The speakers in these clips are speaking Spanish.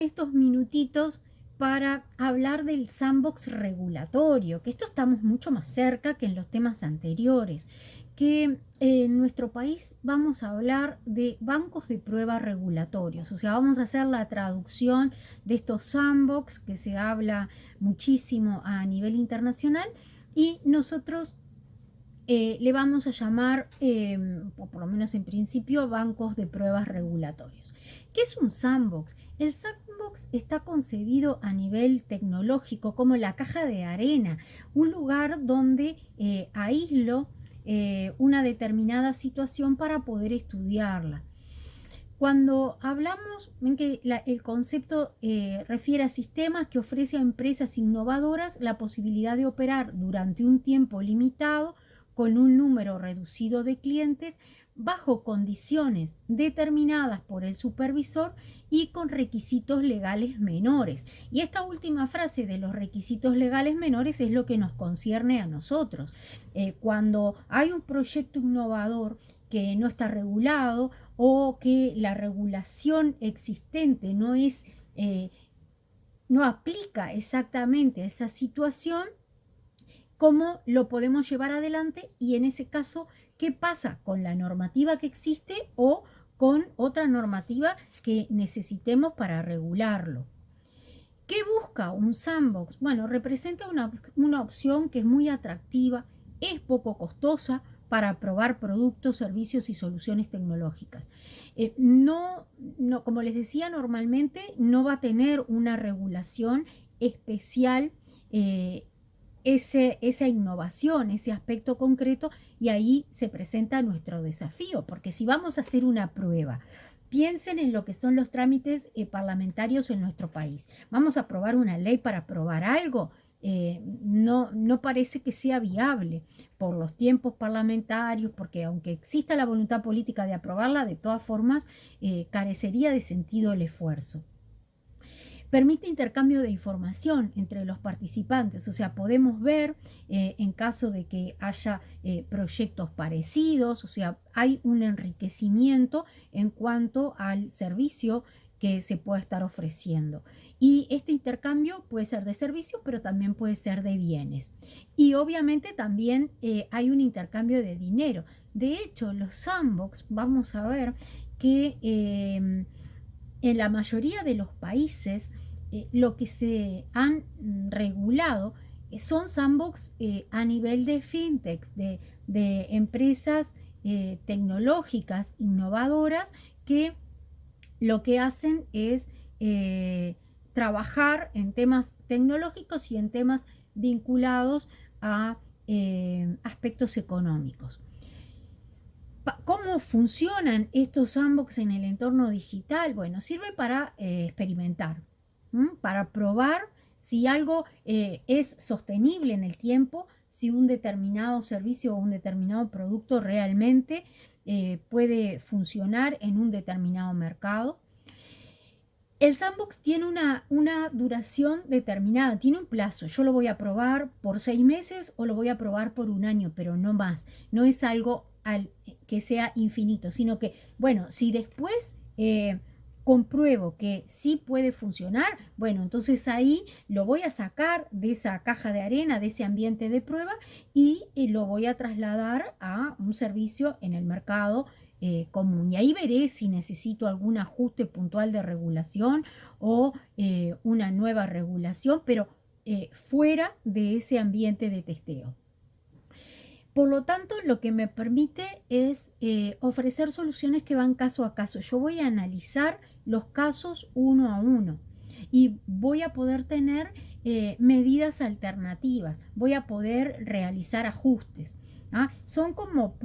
Estos minutitos para hablar del sandbox regulatorio, que esto estamos mucho más cerca que en los temas anteriores, que en nuestro país vamos a hablar de bancos de prueba regulatorios, o sea, vamos a hacer la traducción de estos sandbox que se habla muchísimo a nivel internacional y nosotros le vamos a llamar, o por lo menos en principio, bancos de pruebas regulatorios. ¿Qué es un sandbox? El sandbox está concebido a nivel tecnológico como la caja de arena, un lugar donde aíslo una determinada situación para poder estudiarla. Cuando hablamos, ven que el concepto refiere a sistemas que ofrece a empresas innovadoras la posibilidad de operar durante un tiempo limitado con un número reducido de clientes bajo condiciones determinadas por el supervisor y con requisitos legales menores. Y esta última frase de los requisitos legales menores es lo que nos concierne a nosotros. Cuando hay un proyecto innovador que no está regulado o que la regulación existente no aplica exactamente a esa situación, cómo lo podemos llevar adelante y en ese caso, qué pasa con la normativa que existe o con otra normativa que necesitemos para regularlo. ¿Qué busca un sandbox? Bueno, representa una opción que es muy atractiva, es poco costosa para probar productos, servicios y soluciones tecnológicas. Como les decía, normalmente no va a tener una regulación especial esa innovación, ese aspecto concreto, y ahí se presenta nuestro desafío, porque si vamos a hacer una prueba, piensen en lo que son los trámites parlamentarios en nuestro país. Vamos a aprobar una ley para aprobar algo. No parece que sea viable por los tiempos parlamentarios, porque aunque exista la voluntad política de aprobarla, de todas formas carecería de sentido el esfuerzo. Permite intercambio de información entre los participantes, o sea, podemos ver en caso de que haya proyectos parecidos, o sea, hay un enriquecimiento en cuanto al servicio que se puede estar ofreciendo. Y este intercambio puede ser de servicios, pero también puede ser de bienes. Y obviamente también hay un intercambio de dinero. De hecho, los sandbox, vamos a ver que en la mayoría de los países lo que se han regulado son sandbox a nivel de fintech, de empresas tecnológicas innovadoras que lo que hacen es trabajar en temas tecnológicos y en temas vinculados a aspectos económicos. ¿Cómo funcionan estos sandbox en el entorno digital? Bueno, sirve para experimentar, para probar si algo es sostenible en el tiempo, si un determinado servicio o un determinado producto realmente puede funcionar en un determinado mercado. El sandbox tiene una duración determinada, tiene un plazo. Yo lo voy a probar por 6 meses o lo voy a probar por un año, pero no más. No es algo que sea infinito, sino que, bueno, si después compruebo que sí puede funcionar, bueno, entonces ahí lo voy a sacar de esa caja de arena, de ese ambiente de prueba y lo voy a trasladar a un servicio en el mercado común. Y ahí veré si necesito algún ajuste puntual de regulación o una nueva regulación, pero fuera de ese ambiente de testeo. Por lo tanto, lo que me permite es ofrecer soluciones que van caso a caso. Yo voy a analizar los casos uno a uno y voy a poder tener medidas alternativas, voy a poder realizar ajustes. Son como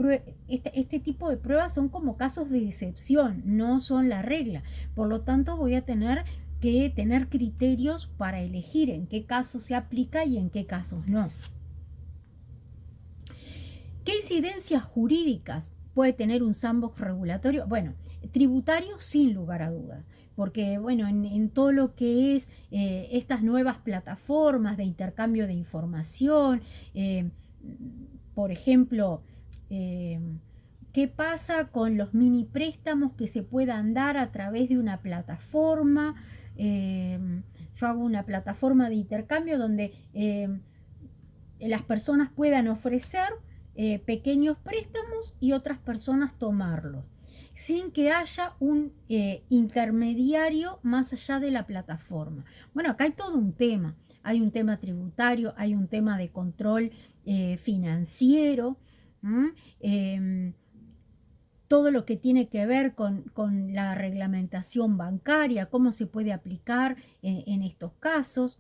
este tipo de pruebas son como casos de excepción, no son la regla. Por lo tanto, voy a tener que tener criterios para elegir en qué casos se aplica y en qué casos no. ¿Qué incidencias jurídicas puede tener un sandbox regulatorio? Bueno, tributario sin lugar a dudas, porque bueno, en todo lo que es estas nuevas plataformas de intercambio de información, por ejemplo, ¿qué pasa con los mini préstamos que se puedan dar a través de una plataforma? yo hago una plataforma de intercambio donde las personas puedan ofrecer pequeños préstamos y otras personas tomarlos, sin que haya un intermediario más allá de la plataforma. Bueno, acá hay todo un tema. Hay un tema tributario, hay un tema de control financiero, todo lo que tiene que ver con la reglamentación bancaria, cómo se puede aplicar en estos casos.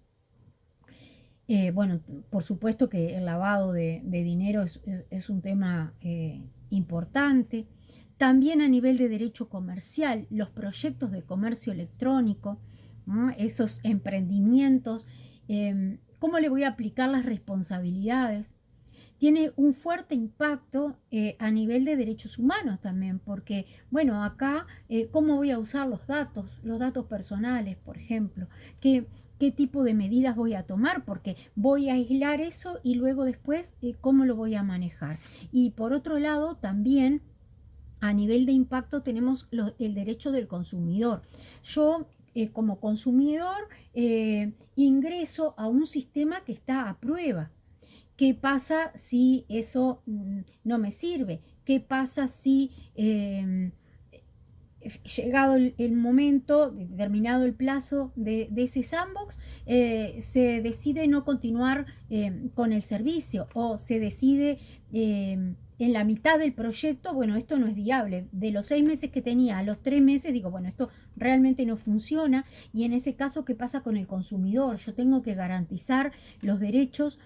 Bueno, por supuesto que el lavado de dinero es un tema importante. También a nivel de derecho comercial, los proyectos de comercio electrónico, ¿no? Esos emprendimientos, cómo le voy a aplicar las responsabilidades. Tiene un fuerte impacto a nivel de derechos humanos también, porque, bueno, acá, ¿cómo voy a usar los datos personales, por ejemplo? ¿Qué tipo de medidas voy a tomar? Porque voy a aislar eso y luego después, ¿cómo lo voy a manejar? Y por otro lado, también a nivel de impacto tenemos el derecho del consumidor. Yo, como consumidor, ingreso a un sistema que está a prueba. ¿Qué pasa si eso no me sirve? ¿Qué pasa si llegado el momento, terminado el plazo de ese sandbox, se decide no continuar con el servicio o se decide en la mitad del proyecto, bueno, esto no es viable. De los 6 meses que tenía a los 3 meses, digo, bueno, esto realmente no funciona. Y en ese caso, ¿qué pasa con el consumidor? Yo tengo que garantizar los derechos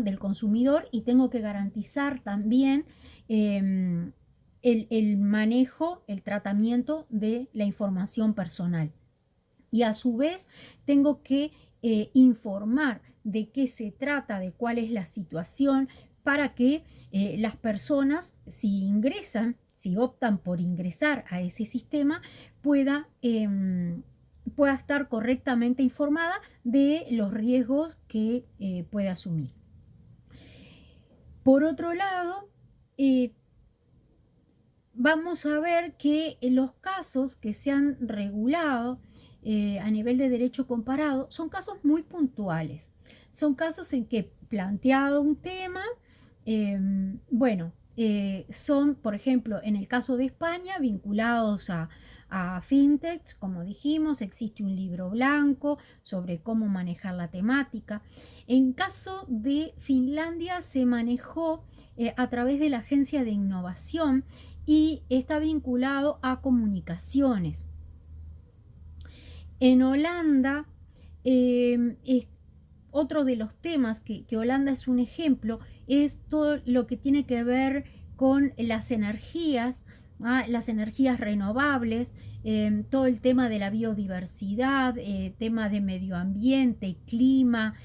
del consumidor y tengo que garantizar también el manejo, el tratamiento de la información personal. Y a su vez tengo que informar de qué se trata, de cuál es la situación, para que las personas, si ingresan, si optan por ingresar a ese sistema, pueda estar correctamente informada de los riesgos que puede asumir. Por otro lado, vamos a ver que los casos que se han regulado a nivel de derecho comparado son casos muy puntuales. Son casos en que planteado un tema, son, por ejemplo, en el caso de España, vinculados a fintechs, como dijimos, existe un libro blanco sobre cómo manejar la temática. En caso de Finlandia se manejó a través de la Agencia de Innovación y está vinculado a comunicaciones. En Holanda, otro de los temas que Holanda es un ejemplo, es todo lo que tiene que ver con las energías renovables, todo el tema de la biodiversidad, tema de medio ambiente, clima,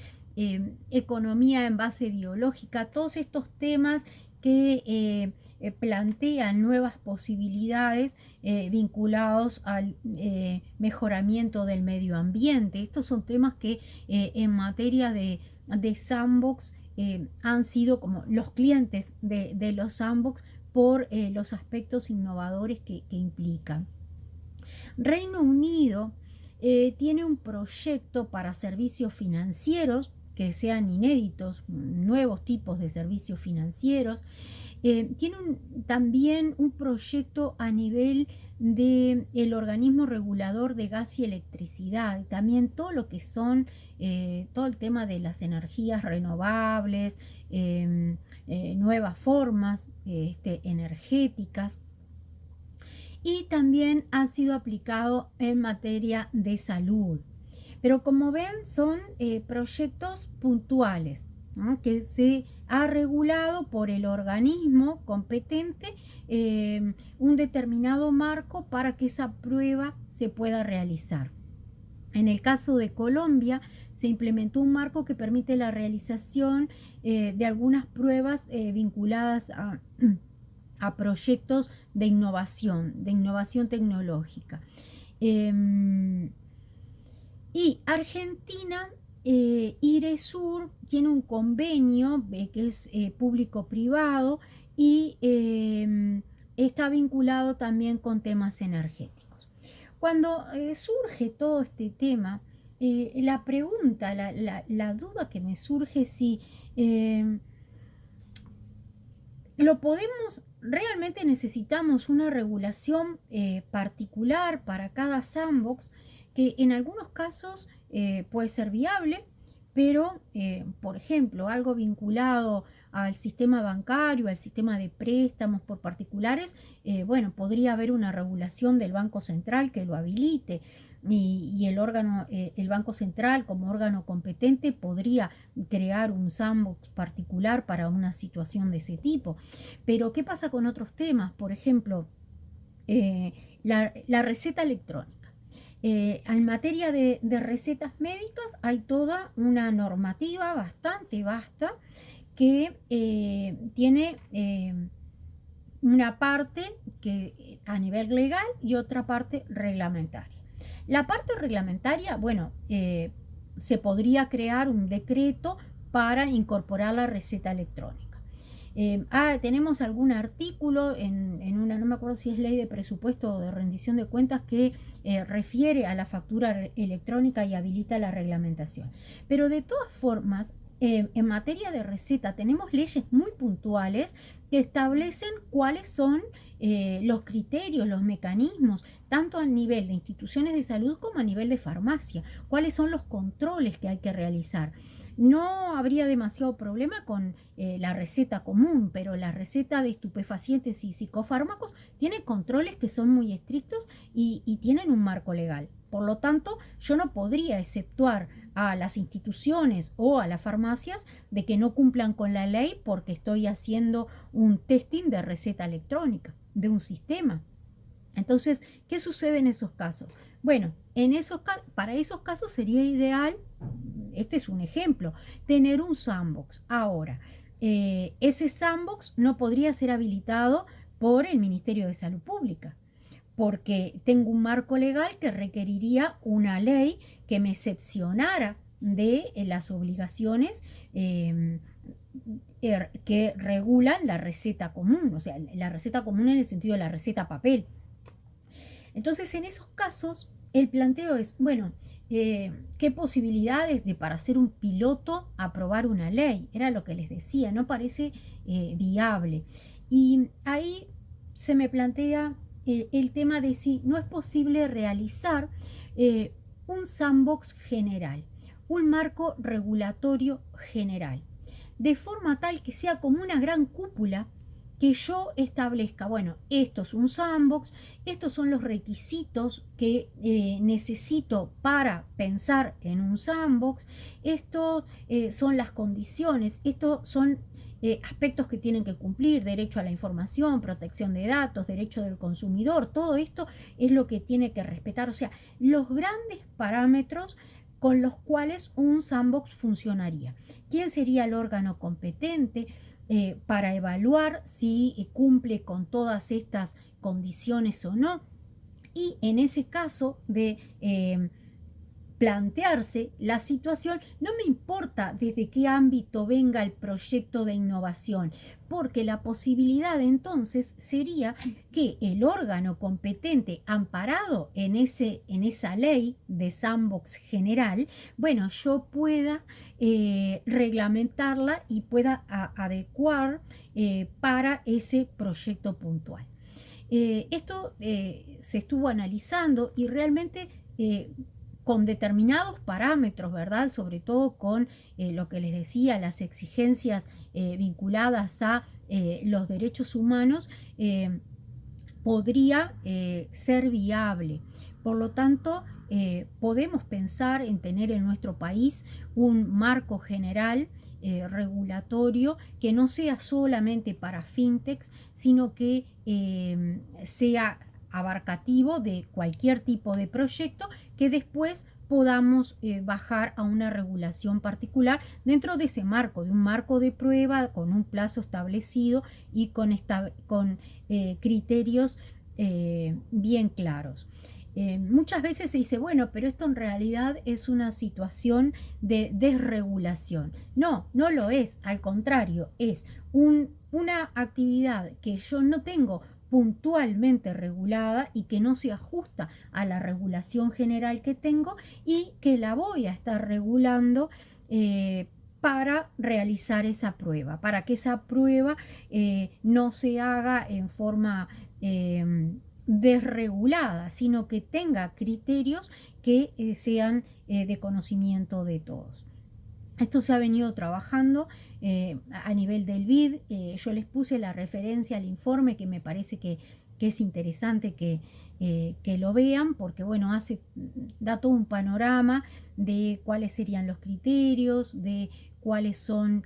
economía en base biológica, todos estos temas que plantean nuevas posibilidades vinculados al mejoramiento del medio ambiente. Estos son temas que en materia de sandbox han sido como los clientes de los sandbox por los aspectos innovadores que implican. Reino Unido tiene un proyecto para servicios financieros que sean inéditos, nuevos tipos de servicios financieros. Tiene también un proyecto a nivel del organismo regulador de gas y electricidad, también todo lo que son, todo el tema de las energías renovables, nuevas formas energéticas. Y también ha sido aplicado en materia de salud. Pero como ven, son proyectos puntuales, ¿no? Que se ha regulado por el organismo competente un determinado marco para que esa prueba se pueda realizar. En el caso de Colombia, se implementó un marco que permite la realización de algunas pruebas vinculadas a proyectos de innovación tecnológica. Y Argentina, IRESUR, tiene un convenio que es público-privado y está vinculado también con temas energéticos. Cuando surge todo este tema, la pregunta, la duda que me surge es si lo podemos, realmente necesitamos una regulación particular para cada sandbox, que en algunos casos puede ser viable, pero, por ejemplo, algo vinculado al sistema bancario, al sistema de préstamos por particulares, bueno, podría haber una regulación del Banco Central que lo habilite, y el órgano, el Banco Central como órgano competente podría crear un sandbox particular para una situación de ese tipo. Pero, ¿qué pasa con otros temas? Por ejemplo, la receta electrónica. En materia de recetas médicas hay toda una normativa bastante vasta que tiene una parte que a nivel legal y otra parte reglamentaria. La parte reglamentaria, bueno, se podría crear un decreto para incorporar la receta electrónica. Tenemos algún artículo en una, no me acuerdo si es ley de presupuesto o de rendición de cuentas, que refiere a la factura electrónica y habilita la reglamentación. Pero de todas formas, en materia de receta tenemos leyes muy puntuales que establecen cuáles son los criterios, los mecanismos, tanto a nivel de instituciones de salud como a nivel de farmacia, cuáles son los controles que hay que realizar. No habría demasiado problema con la receta común, pero la receta de estupefacientes y psicofármacos tiene controles que son muy estrictos y tienen un marco legal. Por lo tanto, yo no podría exceptuar a las instituciones o a las farmacias de que no cumplan con la ley porque estoy haciendo un testing de receta electrónica, de un sistema. Entonces, ¿qué sucede en esos casos? Bueno, para esos casos sería ideal, este es un ejemplo, tener un sandbox. Ahora, ese sandbox no podría ser habilitado por el Ministerio de Salud Pública, porque tengo un marco legal que requeriría una ley que me excepcionara de las obligaciones que regulan la receta común, o sea, la receta común en el sentido de la receta papel. Entonces, en esos casos, el planteo es, bueno, ¿qué posibilidades de para hacer un piloto aprobar una ley? Era lo que les decía, no parece viable. Y ahí se me plantea el tema de si no es posible realizar un sandbox general, un marco regulatorio general, de forma tal que sea como una gran cúpula que yo establezca, bueno, esto es un sandbox, estos son los requisitos que necesito para pensar en un sandbox, estos son las condiciones, estos son aspectos que tienen que cumplir, derecho a la información, protección de datos, derecho del consumidor, todo esto es lo que tiene que respetar, o sea, los grandes parámetros con los cuales un sandbox funcionaría. ¿Quién sería el órgano competente para evaluar si cumple con todas estas condiciones o no? Y en ese caso de plantearse la situación, no me importa desde qué ámbito venga el proyecto de innovación, porque la posibilidad entonces sería que el órgano competente amparado en esa ley de sandbox general, bueno, yo pueda reglamentarla y pueda adecuar para ese proyecto puntual. Esto se estuvo analizando y realmente con determinados parámetros, ¿verdad? Sobre todo con lo que les decía, las exigencias vinculadas a los derechos humanos, podría ser viable. Por lo tanto, podemos pensar en tener en nuestro país un marco general regulatorio que no sea solamente para fintechs, sino que sea abarcativo de cualquier tipo de proyecto que después podamos bajar a una regulación particular dentro de ese marco, de un marco de prueba con un plazo establecido y con criterios bien claros. Muchas veces se dice, bueno, pero esto en realidad es una situación de desregulación. No, no lo es, al contrario, es una actividad que yo no tengo puntualmente regulada y que no se ajusta a la regulación general que tengo y que la voy a estar regulando para realizar esa prueba, para que esa prueba no se haga en forma desregulada, sino que tenga criterios que sean de conocimiento de todos. Esto se ha venido trabajando a nivel del BID. Yo les puse la referencia al informe que me parece que es interesante que lo vean, porque bueno, da todo un panorama de cuáles serían los criterios, de cuáles son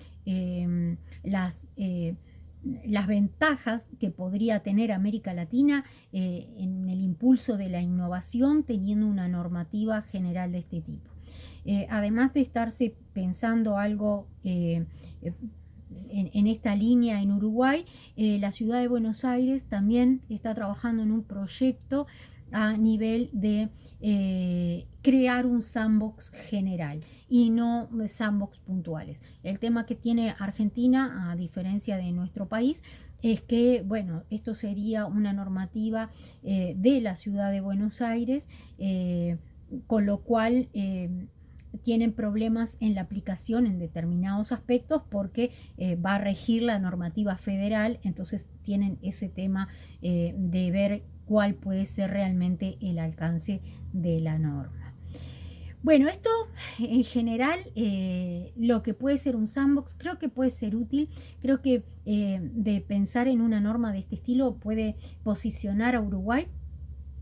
las ventajas que podría tener América Latina en el impulso de la innovación teniendo una normativa general de este tipo. Además de estarse pensando algo en esta línea en Uruguay, la ciudad de Buenos Aires también está trabajando en un proyecto a nivel de crear un sandbox general y no sandbox puntuales. El tema que tiene Argentina, a diferencia de nuestro país, es que, bueno, esto sería una normativa de la ciudad de Buenos Aires, con lo cual tienen problemas en la aplicación en determinados aspectos porque va a regir la normativa federal, entonces tienen ese tema de ver cuál puede ser realmente el alcance de la norma. Bueno, esto en general, lo que puede ser un sandbox, creo que puede ser útil, creo que de pensar en una norma de este estilo puede posicionar a Uruguay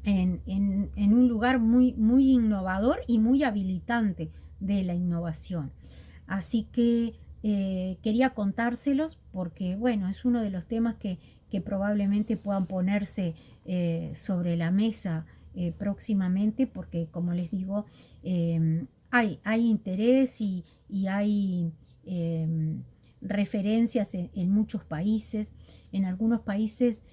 en un lugar muy, muy innovador y muy habilitante de la innovación. Así que quería contárselos porque, bueno, es uno de los temas que probablemente puedan ponerse sobre la mesa próximamente, porque, como les digo, hay interés y hay referencias en muchos países. En algunos países,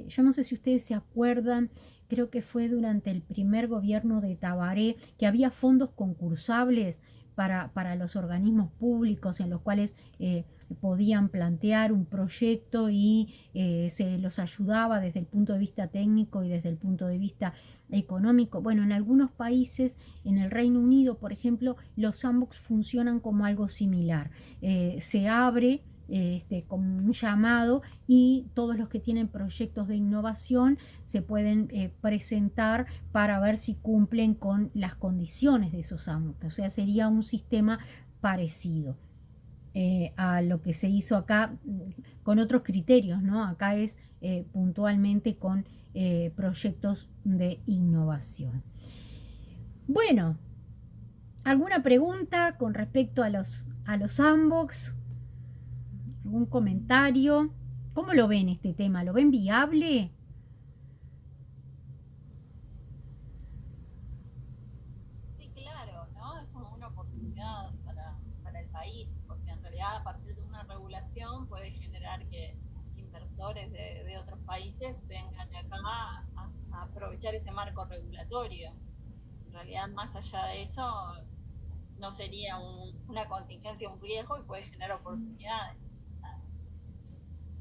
yo no sé si ustedes se acuerdan, creo que fue durante el primer gobierno de Tabaré, que había fondos concursables para los organismos públicos en los cuales podían plantear un proyecto y se los ayudaba desde el punto de vista técnico y desde el punto de vista económico. Bueno, en algunos países, en el Reino Unido, por ejemplo, los sandbox funcionan como algo similar. Se abre como un llamado y todos los que tienen proyectos de innovación se pueden presentar para ver si cumplen con las condiciones de esos sandbox. O sea, sería un sistema parecido a lo que se hizo acá con otros criterios, ¿no? Acá es puntualmente con proyectos de innovación. Bueno, ¿alguna pregunta con respecto a los sandbox? ¿Algún comentario? ¿Cómo lo ven este tema? ¿Lo ven viable? Sí, claro, ¿no? Es como una oportunidad para el país, porque en realidad a partir de una regulación puede generar que inversores de otros países vengan acá a aprovechar ese marco regulatorio. En realidad, más allá de eso, no sería una contingencia, un riesgo y puede generar oportunidades.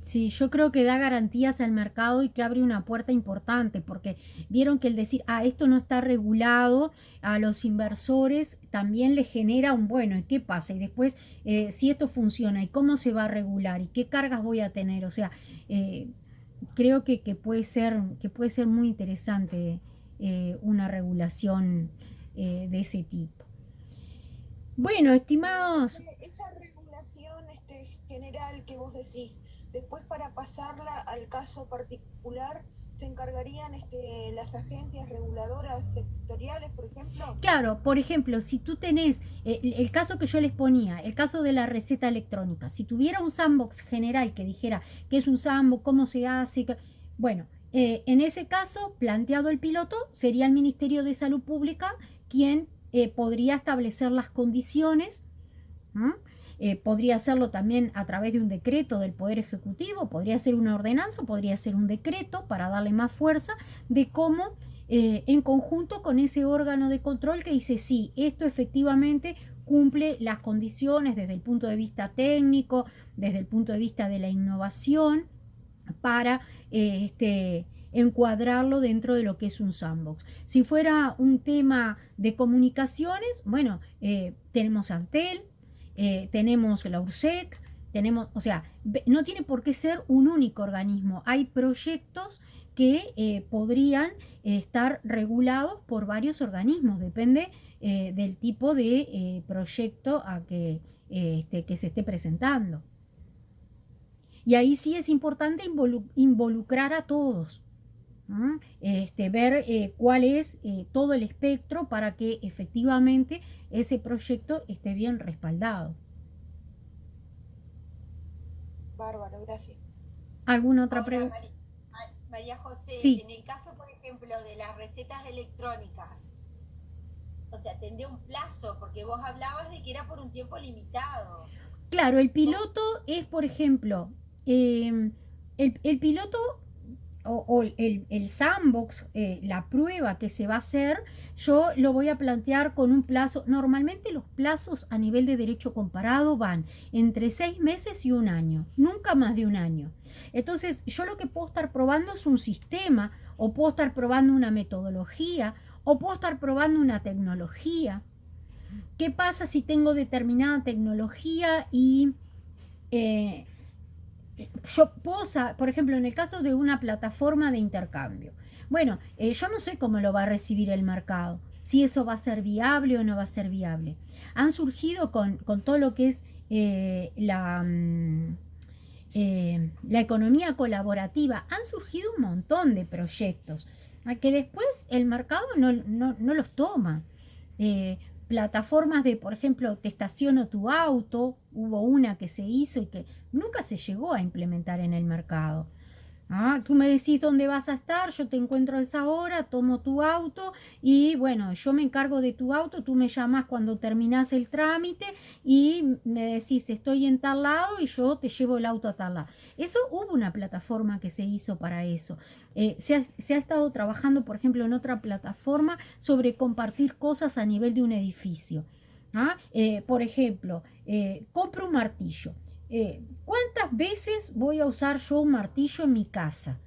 Sí, yo creo que da garantías al mercado y que abre una puerta importante, porque vieron que el decir, esto no está regulado, a los inversores también les genera un, bueno, ¿y qué pasa? Y después, si esto funciona, ¿y cómo se va a regular? ¿Y qué cargas voy a tener? O sea, creo que puede ser muy interesante una regulación de ese tipo. Bueno, estimados. Esa regulación general que vos decís, después para pasarla al caso particular, ¿se encargarían las agencias reguladoras sectoriales, por ejemplo? Claro, por ejemplo, si tú tenés el caso que yo les ponía, el caso de la receta electrónica, si tuviera un sandbox general que dijera qué es un sandbox, cómo se hace, bueno, en ese caso, planteado el piloto, sería el Ministerio de Salud Pública quien podría establecer las condiciones. Podría hacerlo también a través de un decreto del Poder Ejecutivo, podría ser una ordenanza, podría ser un decreto para darle más fuerza de cómo en conjunto con ese órgano de control que dice, sí, esto efectivamente cumple las condiciones desde el punto de vista técnico, desde el punto de vista de la innovación, para encuadrarlo dentro de lo que es un sandbox. Si fuera un tema de comunicaciones, bueno, tenemos Altel, tenemos la URSEC, tenemos, o sea, no tiene por qué ser un único organismo. Hay proyectos que podrían estar regulados por varios organismos, depende del tipo de proyecto a que se esté presentando. Y ahí sí es importante involucrar a todos, ¿no? Ver cuál es todo el espectro para que efectivamente ese proyecto esté bien respaldado. Bárbaro, gracias. ¿Alguna otra Ahora, pregunta? María José, Sí, en el caso, por ejemplo, de las recetas electrónicas, o sea, tendría un plazo, porque vos hablabas de que era por un tiempo limitado. claro, el ¿Cómo? piloto es, por ejemplo, el piloto o el sandbox, la prueba que se va a hacer, yo lo voy a plantear con un plazo. Normalmente los plazos a nivel de derecho comparado van entre 6 meses y un año, nunca más de un año. Entonces, yo lo que puedo estar probando es un sistema, o puedo estar probando una metodología, o puedo estar probando una tecnología. ¿Qué pasa si tengo determinada tecnología y eh, yo puedo, por ejemplo, en el caso de una plataforma de intercambio? Bueno, yo no sé cómo lo va a recibir el mercado, si eso va a ser viable o no va a ser viable. Han surgido con todo lo que es la economía colaborativa, han surgido un montón de proyectos a que después el mercado no los toma. Plataformas de, por ejemplo, te estaciono tu auto, hubo una que se hizo y que nunca se llegó a implementar en el mercado. Tú me decís dónde vas a estar, yo te encuentro a esa hora, tomo tu auto y bueno, yo me encargo de tu auto, tú me llamas cuando terminás el trámite y me decís estoy en tal lado y yo te llevo el auto a tal lado. Eso hubo una plataforma que se hizo para eso. Se ha estado trabajando, por ejemplo, en otra plataforma sobre compartir cosas a nivel de un edificio. Por ejemplo, compro un martillo. ¿Cuántas veces voy a usar yo un martillo en mi casa?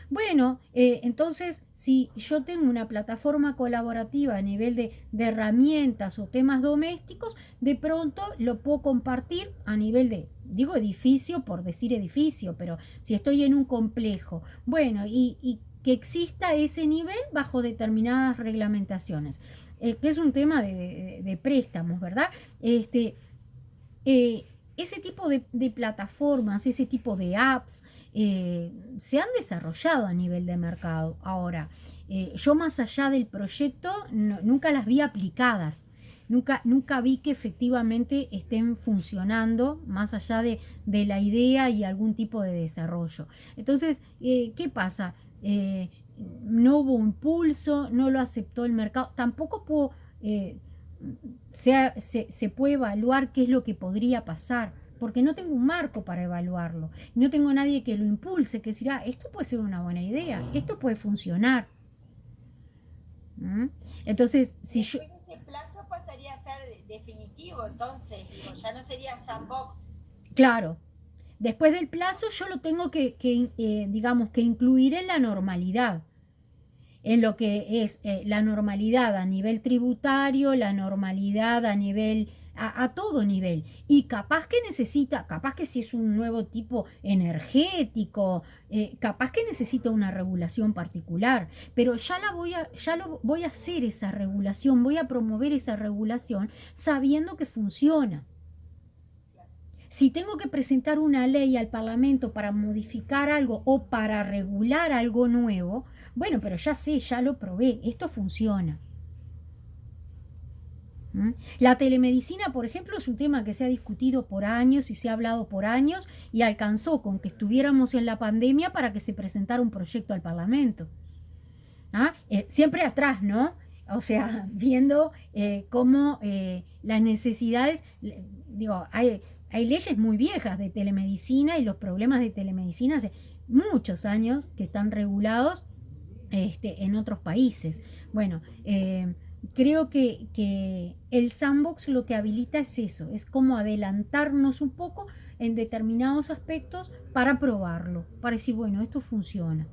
Bueno, entonces, si yo tengo una plataforma colaborativa a nivel de herramientas o temas domésticos, de pronto lo puedo compartir a nivel de, digo edificio por decir edificio, pero si estoy en un complejo, bueno, y que exista ese nivel bajo determinadas reglamentaciones, que es un tema de préstamos, ¿verdad? Este, eh, ese tipo de plataformas, ese tipo de apps se han desarrollado a nivel de mercado. Ahora, yo más allá del proyecto nunca las vi aplicadas. Nunca vi que efectivamente estén funcionando más allá de la idea y algún tipo de desarrollo. Entonces, ¿qué pasa? No hubo impulso, no lo aceptó el mercado. Tampoco puedo se puede evaluar qué es lo que podría pasar, porque no tengo un marco para evaluarlo, no tengo nadie que lo impulse, que dirá, esto puede ser una buena idea, esto puede funcionar. ¿Mm? Entonces, si yo, Después de ese plazo pasaría a ser definitivo, entonces, digo, ya no sería sandbox. claro, después del plazo yo lo tengo digamos, que incluir en la normalidad, en lo que es la normalidad a nivel tributario, la normalidad a nivel, a todo nivel. Y capaz que necesita, capaz que si es un nuevo tipo energético, capaz que necesita una regulación particular, pero ya lo voy a hacer esa regulación, voy a promover esa regulación sabiendo que funciona. Si tengo que presentar una ley al Parlamento para modificar algo o para regular algo nuevo, bueno, pero ya sé, ya lo probé, esto funciona. ¿Mm? La telemedicina, por ejemplo, es un tema que se ha discutido por años y se ha hablado por años y alcanzó con que estuviéramos en la pandemia para que se presentara un proyecto al Parlamento. Siempre atrás, ¿no? O sea, viendo cómo las necesidades, digo, hay leyes muy viejas de telemedicina y los problemas de telemedicina hace muchos años que están regulados en otros países. Bueno, creo que el sandbox lo que habilita es eso, es como adelantarnos un poco en determinados aspectos para probarlo, para decir, bueno, esto funciona.